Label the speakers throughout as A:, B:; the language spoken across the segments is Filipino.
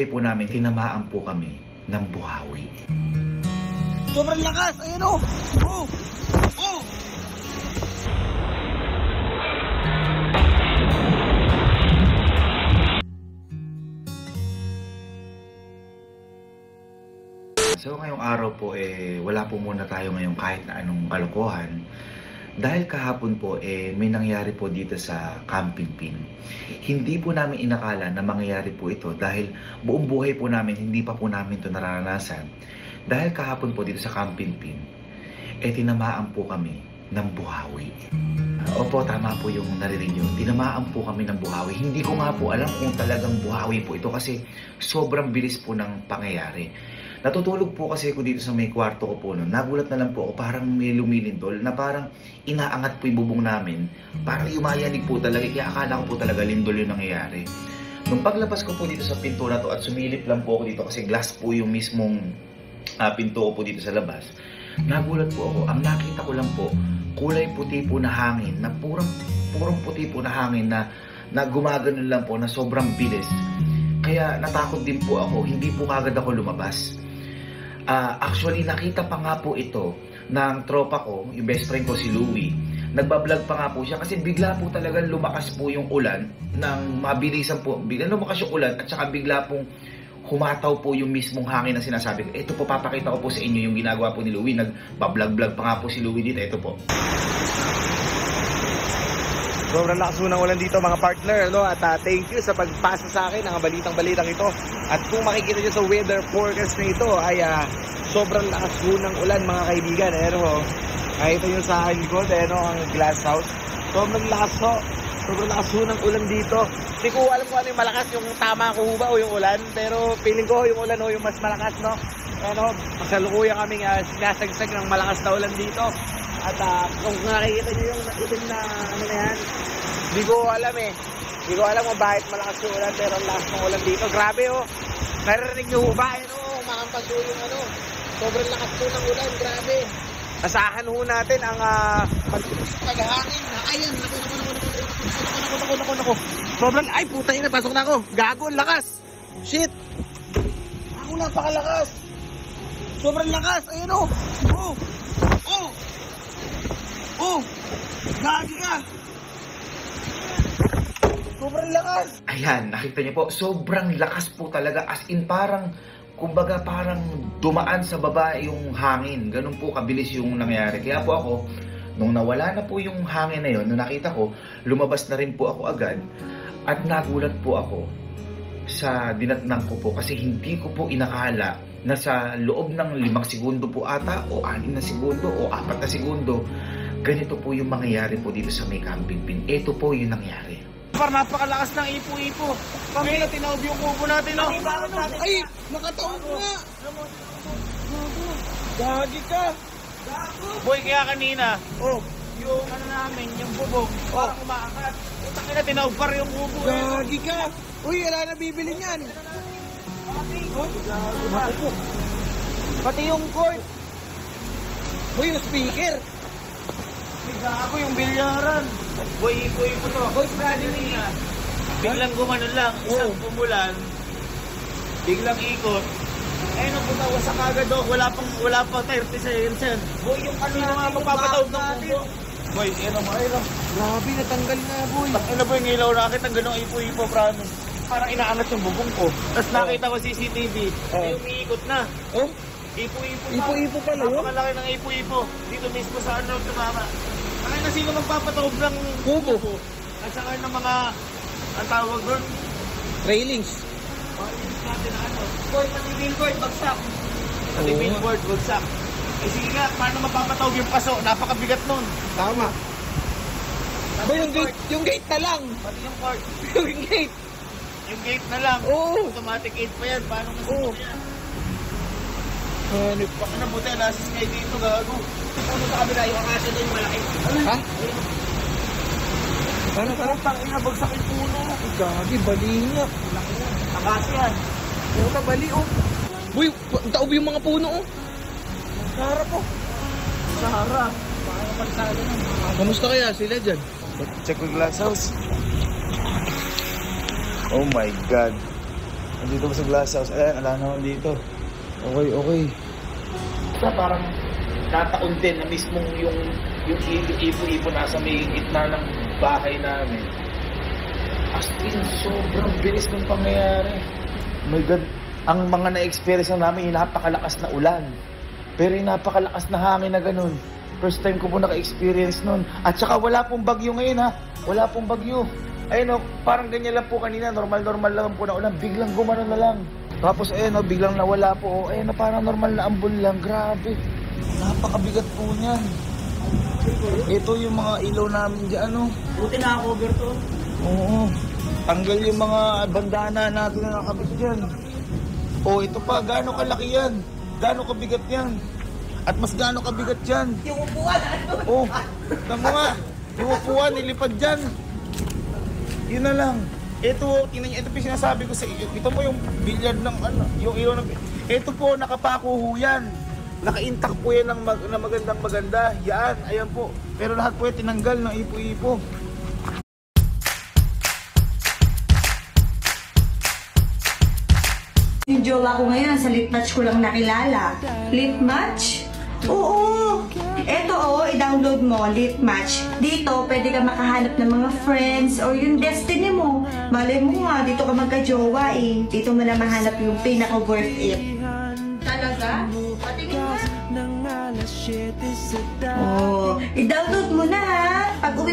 A: po namin, tinamaan po kami ng buhawi.
B: Sobrang lakas! Ayun o! Oh! Oh!
A: So ngayong araw po wala po muna tayo ngayong kahit na anong kalokohan. Dahil kahapon po may nangyari po dito sa Camping Pin. Hindi po namin inakala na mangyayari po ito dahil buong buhay po namin hindi pa po namin ito nararanasan. Dahil kahapon po dito sa Camping Pin, tinamaan po kami ng buhawi. Opo, tama po yung narinig nyo. Tinamaan po kami ng buhawi. Hindi ko nga po alam kung talagang buhawi po ito kasi sobrang bilis po ng pangyayari. Natutulog po kasi ako dito sa may kwarto ko po noon. Nagulat na lang po ako, parang may lumilindol na parang inaangat po yung bubong namin. Parang yumayanig po talaga, kaya akala ko po talaga lindol yung nangyayari. Nung paglabas ko po dito sa pinto na to at sumilip lang po ako dito kasi glass po yung mismong pinto ko po dito sa labas. Nagulat po ako, ang nakita ko lang po, kulay puti po na hangin, na purong puti po na hangin na gumaganon lang po na sobrang bilis. Kaya natakot din po ako, hindi po kagad ako lumabas. Actually, nakita pa nga po ito ng tropa ko, yung best friend ko si Louie. Nagbablog pa nga po siya kasi bigla po talagang lumakas po yung ulan ng mabilisan po. Bigla lumakas yung ulan at saka bigla pong humataw po yung mismong hangin na sinasabi ko. Ito po, papakita ko po sa inyo yung ginagawa po ni Louie. Nagbablog pa nga po si Louie dito. Ito po.
B: Sobrang lakas ng ulan dito mga partner, no? At thank you sa pagpasa sa akin ng balitang-balitang ito. At kung makikita nyo sa weather forecast na ito ay sobrang lakas ng ulan mga kaibigan. Nakita nyo sa akin likod, ang glass house. Sobrang lakas ho. Sobrang lakas ng ulan dito. Hindi ko alam kung ano yung malakas, yung tama ko ba o yung ulan. Pero feeling ko yung ulan yung mas malakas, no? Masalukuyan kaming sinasagsag ng malakas na ulan dito. At kung nakikita nyo yung itim na ano na yan, hindi ko alam Hindi ko alam kung bakit malakas yung ulan, pero ang lakas ng ulan dito. Grabe Naririnig nyo ba? Umakampas yung sobrang lakas po ng ulan, grabe. Asahan natin ang paghangin na ayan. Naku. Sobrang, ay puta yun, pasok na ako. Gago, lakas. Shit. Ako napakalakas. Sobrang lakas, ayun Gagi ka! Sobrang lakas!
A: Ayan, nakita niyo po, sobrang lakas po talaga. As in parang, kumbaga parang dumaan sa baba yung hangin. Ganun po kabilis yung nangyari. Kaya po ako, nung nawala na po yung hangin na yun, nung nakita ko, lumabas na rin po ako agad. At nagulat po ako sa dinatnang ko po kasi hindi ko po inakala na sa loob ng 5 segundo po ata o 6 na segundo o 4 na segundo, ganito po yung mangyayari po dito sa may Camping Pin. Ito po yung nangyari.
B: Parang napakalakas ng ipo-ipo. Kami na tinaob yung kubo natin. Ay, nakataob nga. Gagi ka.
C: Boy, kaya kanina, yung namin, yung bubog, parang umaakat. Utang na tinaob par yung kubo.
B: Gagi ka. Uy, wala na bibili niyan.
C: Pati yung cord.
B: Uy, yung speaker.
C: Gago yung bilyaran. Boy, ipo-ipo to. Boy, kanina. Biglang gumanon lang, isang umulan. Biglang ikot. Nung pumawa sa kagad wala pang 30 seconds yan. Boy, yung kanina nga magpapatawag ng kubo. Boy, ayun.
B: Grabe, natanggal na, boy.
C: Ano ba yung ilaw nakita ng ganong ipo-ipo, promise. Parang inaangat yung bubong ko. Tapos nakita ko CCTV, ay umiikot na. Ipo-ipo
B: pala yun?
C: Napakalaki ng ipo-ipo. Dito mismo sa tumama. Kaya na sino magpapatawag ng
B: kubo?
C: At saka ng mga, ang tawag doon,
B: Railings.
C: Railings natin na Boy, pati billboard, bagsak. Pati billboard, bagsak. Sige nga, paano mapapatawag yung paso? Napakabigat nun.
B: Tama. Boy, yung gate na lang.
C: Pati yung cord.
B: Yung gate.
C: Yung gate na lang. Automatic gate pa yan. Paano masunod yan? Baka na buti, nasis kayo dito, gago. Puno sa kabila, yung akasya na yung malaki.
B: Ha? Para?
C: Tangina, bagsak yung puno.
B: Gagi, bali nga.
C: Akasya yan.
B: Puta, bali Boy, taob yung mga puno
C: Sahara po. Sahara. Baka naman sa akin.
B: Kamusta kaya sila dyan?
C: Check with glass house. Oh my God.
B: Nandito ba sa glass house? Ayan, ala naman dito. Okay.
C: Basta parang nataon din na mismong yung ipo-ipo nasa may gitna ng bahay namin. As in, sobrang bilis ng pangyayari.
B: My God, ang mga na-experience na namin, yung napakalakas na ulan. Pero yung napakalakas na hangin na ganun. First time ko po naka-experience nun. At saka wala pong bagyo ngayon ha. Wala pong bagyo. Ayun o, parang ganyan lang po kanina. Normal lang po na ulan. Biglang gumano na lang. Tapos ayun o, biglang nawala po. Ayun o, parang normal na ambon lang. Grabe. Napakabigat po niyan. Ito yung mga ilaw namin dyan o.
C: Buti na-cover to.
B: Oo. Tanggal yung mga bandana natin na nakabit dyan. O, ito pa. Gaano kalaki yan? Gaano kabigat yan? At mas gaano kabigat yan?
D: Yung upuan,
B: Oh, tama nga. Yung upuan, nilipad dyan. Yun na lang. Ito, ito po sinasabi ko sa iyo. Ito mo yung billiard ng ano, yung ilaw ng... Ito po, nakapako ho yan. Naka-intact po yan ng maganda. Yan, ayan po. Pero lahat po yan tinanggal ng ipo-ipo.
D: yung jowa ko ngayon, sa lip match ko lang nakilala. Lip match? Oo! Eto i-download mo, lip match. Dito, pwede ka makahanap ng mga friends or yung destiny mo. Malay mo nga, dito ka magka-jowa eh. Dito mo na mahanap yung pinaka-worth it. Talaga? Patingin nga. Oh, i-download mo na ha.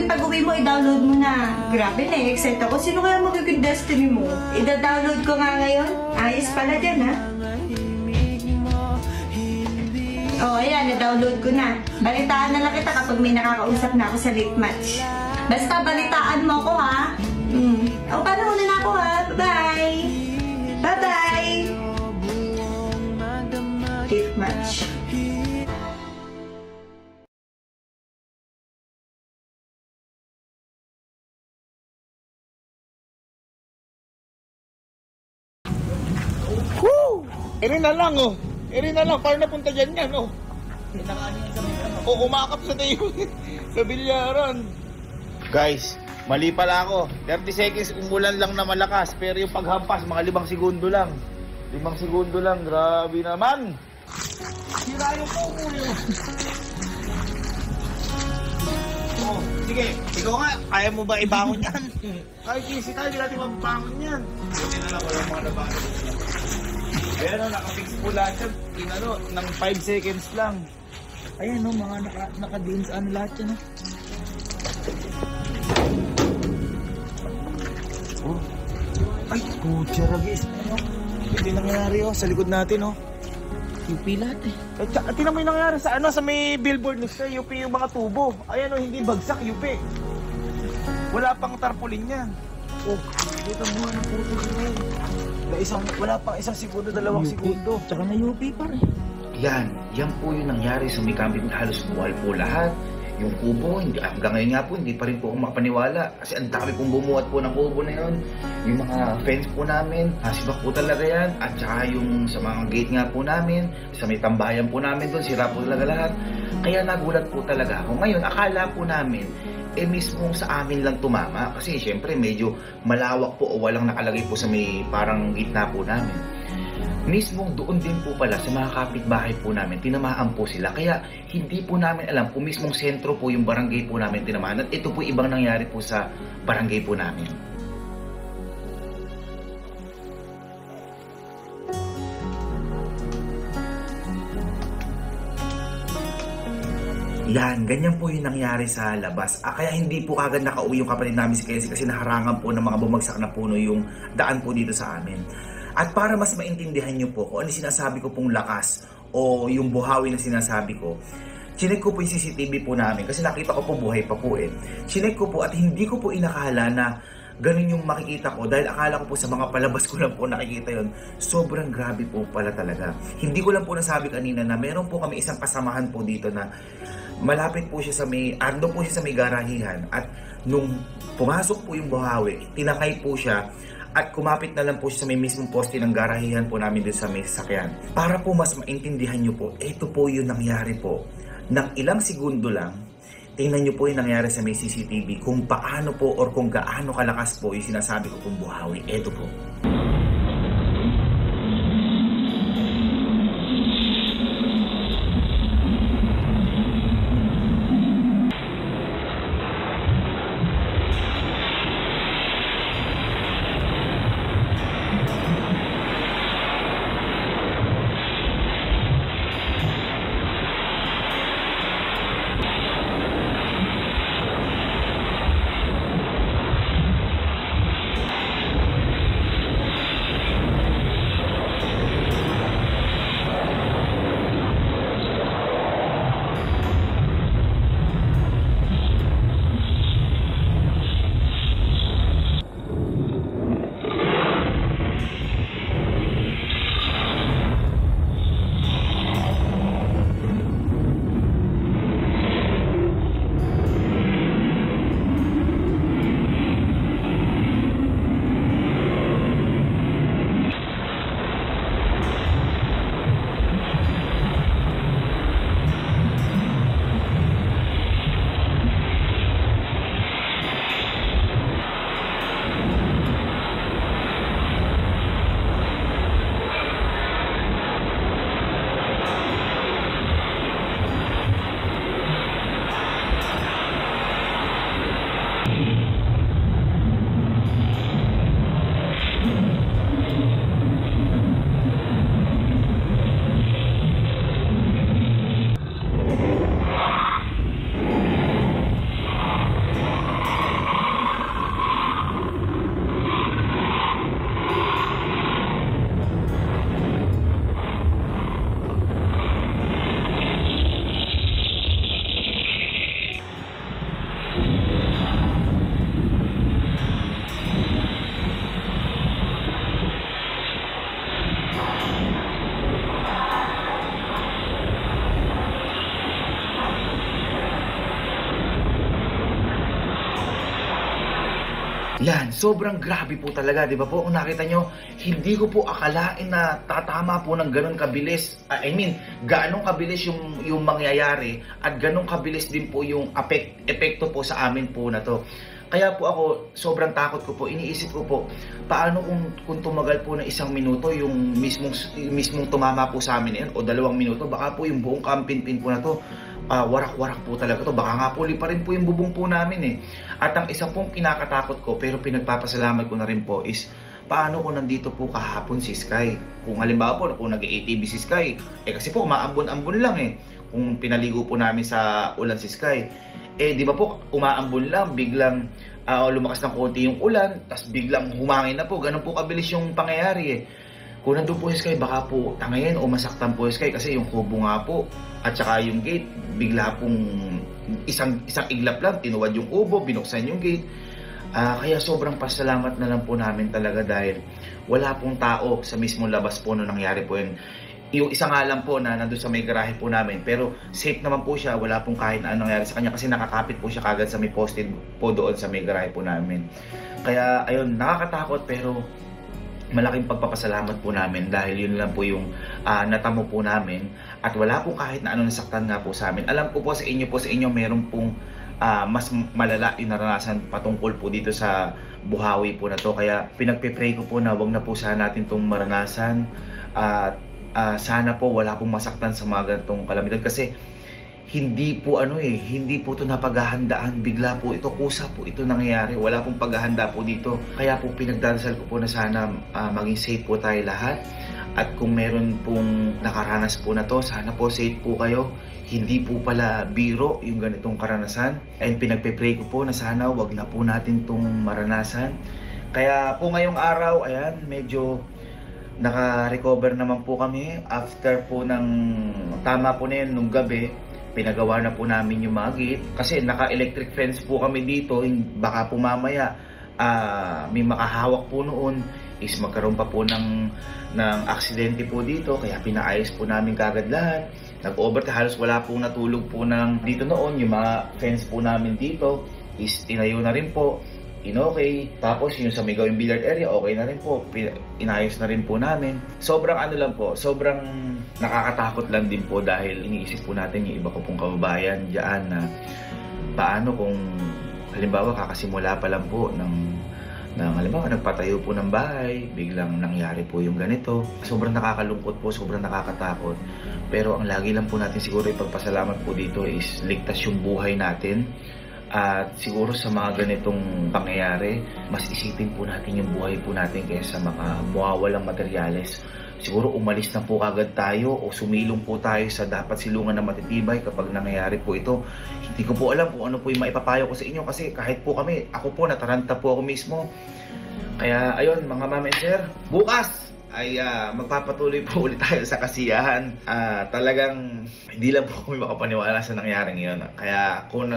D: Pag-uwi mo, i-download mo na. Grabe na, excited ako. Sino kaya magiging destiny mo? I-download ko nga ngayon. Ayos pala dyan ha. Oh, ayan, na-download ko na. Balitaan na lang kita kapag may nakakausap na ako sa lip match. Basta balitaan mo ko ha. O, paano muna na ako ha. Bye-bye. Bye-bye. Lip match.
B: Woo! Eri na lang oh. Eri na lang, parang napunta dyan yan oh. O umakap sa tayo sa bilyaran. Guys, mali pala ako. 30 seconds umulan lang na malakas. Pero yung paghampas, mga 5 segundo lang. 5 segundo lang, grabe naman. Sira yung kukulo. Oh, sige, ikaw nga, kaya mo ba ibangon yan? Kahit easy tayo, hindi natin mabangon yan. Buti na lang, walang mga nabangon. Pero nakafix po lahat yan, ng 5 seconds lang. Ayan no, mga naka-din sa ano lahat yan. Oh. Ay, putya ragis. Ano? Hindi nangyari oh, sa likod natin oh. UP lahat eh. At tinan mo yung nangyari sa ano, sa may billboard no, sa UP yung mga tubo. Ayan oh, hindi bagsak UP. Wala pang tarpaulin yan. Oh, dito mo na puto yun. Wala pang 1 segundo, 2 segundo.
C: Tsaka na UP pa rin.
A: Yan po yung nangyari sa may camping. Halos buhay po lahat. Yung kubo, hanggang ngayon nga po, hindi pa rin po ako makapaniwala. Kasi ang dami pong bumuhat po ng kubo na yun. Yung mga fence po namin, hasibak po talaga yan. At saka yung sa mga gate nga po namin, sa may tambayan po namin doon, sira po talaga lahat. Kaya nagulat po talaga ako. Ngayon, akala po namin, mismo sa amin lang tumama. Kasi syempre, medyo malawak po o walang nakalagay po sa may parang gitna po namin. Mismong doon din po pala sa mga kapitbahay po namin, tinamaan po sila. Kaya hindi po namin alam kung mismong sentro po yung barangay po namin tinamaan. At ito po ibang nangyari po sa barangay po namin. Ganyan po yung nangyari sa labas. Kaya hindi po agad nakauwi yung kapatid namin si Kenzie kasi naharangan po ng mga bumagsak na puno yung daan po dito sa amin. At para mas maintindihan nyo po kung ano sinasabi ko pong lakas o yung buhawi na sinasabi ko, chinek ko po yung CCTV po namin kasi nakita ko po buhay pa po eh. Chinek ko po at hindi ko po inakala na ganun yung makikita ko dahil akala ko po sa mga palabas ko lang po nakikita yun. Sobrang grabe po pala talaga. Hindi ko lang po nasabi kanina na meron po kami isang kasamahan po dito na malapit po siya sa may, ando po siya sa may garahihan at nung pumasok po yung buhawi, tinakay po siya at kumapit na lang po siya sa may mismong poste ng garahihan po namin doon sa may sasakyan. Para po mas maintindihan nyo po, ito po yung nangyari po. Nang ilang segundo lang, tingnan nyo po yung nangyari sa may CCTV kung paano po or kung gaano kalakas po yung sinasabi ko pong buhawi. Ito po. Yan, sobrang grabe po talaga, di ba po? Kung nakita nyo, hindi ko po akalain na tatama po ng ganun kabilis. Ganong kabilis yung mangyayari at ganong kabilis din po yung epekto po sa amin po na to. Kaya po ako, sobrang takot ko po, iniisip ko po, paano kung tumagal po ng 1 minuto yung mismong tumama po sa amin yan, o 2 minuto, baka po yung buong kampin-pin po na to, warak-warak po talaga to. Baka nga po lipa rin po yung bubong po namin eh. At ang isa pong kinakatakot ko pero pinagpapasalamat ko na rin po is paano kung nandito po kahapon si Sky. Kung halimbawa po kung nag-ATV si Sky, kasi po umaambon-ambon lang eh. Kung pinaligo po namin sa ulan si Sky, di ba po umaambon lang, biglang lumakas ng konti yung ulan, tapos biglang humangin na po. Ganun po kabilis yung pangyayari eh. Kung nandun po si Sky, baka po tangayin o masaktan po si Sky kasi yung kubo nga po at saka yung gate, bigla pong isang iglap lang, tinuwad yung kubo, binuksan yung gate. Kaya sobrang pasalamat na lang po namin talaga dahil wala pong tao sa mismong labas po nung nangyari po yun. Yung isa nga lang po na nandun sa may garahe po namin, pero safe naman po siya, wala pong kahit na anong nangyari sa kanya kasi nakakapit po siya kagad sa may posted po doon sa may garahe po namin. Kaya ayun, nakakatakot pero malaking pagpapasalamat po namin dahil yun lang po yung natamo po namin at wala po kahit na ano nasaktan nga po sa amin. Alam ko po sa inyo meron pong mas malala yung naranasan patungkol po dito sa buhawi po na to. Kaya pinagpe-pray ko po na wag na po sana natin itong maranasan at sana po wala pong masaktan sa mga ganitong kalamidad kasi hindi po hindi po ito napaghahandaan, bigla po ito, kusa po ito nangyayari, wala pong paghahanda po dito. Kaya po pinagdarasal ko po na sana maging safe po tayo lahat. At kung meron pong nakaranas po na to, sana po safe po kayo. Hindi po pala biro yung ganitong karanasan. And pinagpe-pray ko po na sana wag na po natin itong maranasan. Kaya po ngayong araw, ayan, medyo naka-recover naman po kami after po ng tama po na yun nung gabi. Pinagawa na po namin yung mga gate kasi naka-electric fence po kami dito. Baka po mamaya may makahawak po noon is magkaroon pa po ng aksidente po dito. Kaya pinaayos po namin kagad lahat. Nag-overtime, halos wala pong natulog po dito noon. Yung mga fence po namin dito is tinayo na rin po. Okay. Tapos yung sa may gawing billiard area, okay na rin po. Inayos na rin po namin. Sobrang sobrang nakakatakot lang din po dahil iniisip po natin yung iba ko pong kababayan diyan na paano kung halimbawa kakasimula pa lang po ng halimbawa nagpatayo po ng bahay, biglang nangyari po yung ganito. Sobrang nakakalungkot po, sobrang nakakatakot. Pero ang lagi lang po natin siguro ipagpasalamat po dito is ligtas yung buhay natin. At siguro sa mga ganitong pangyayari, mas isipin po natin yung buhay po natin kaysa mga mawawalang materyales. Siguro umalis na po kagad tayo o sumilong po tayo sa dapat silungan na matitibay kapag nangyayari po ito. Hindi ko po alam kung ano po yung maipapayo ko sa inyo kasi kahit po ako po nataranta po ako mismo. Kaya ayun mga ma'am and sir, bukas ay magpapatuloy po ulit tayo sa kasiyahan. Talagang hindi lang po kami makapaniwala sa nangyaring yun. Kaya kung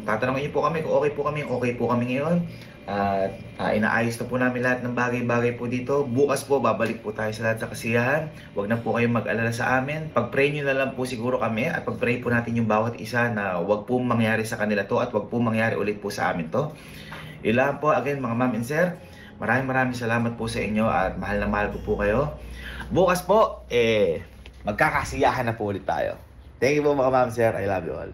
A: tatanungin niyo po kami kung okay po kami ngayon. Inaayos na po namin lahat ng bagay-bagay po dito. Bukas po babalik po tayo sa lahat sa kasiyahan. Huwag na po kayong mag-alala sa amin. Pag-pray nyo na lang po siguro kami at pag-pray po natin yung bawat isa na huwag po mangyari sa kanila to at huwag po mangyari ulit po sa amin to. Ilan po again mga ma'am and sir. Maraming salamat po sa inyo at mahal na mahal ko po kayo. Bukas po, magkakasiyahan na po ulit tayo. Thank you po mga ma'am sir. I love you all.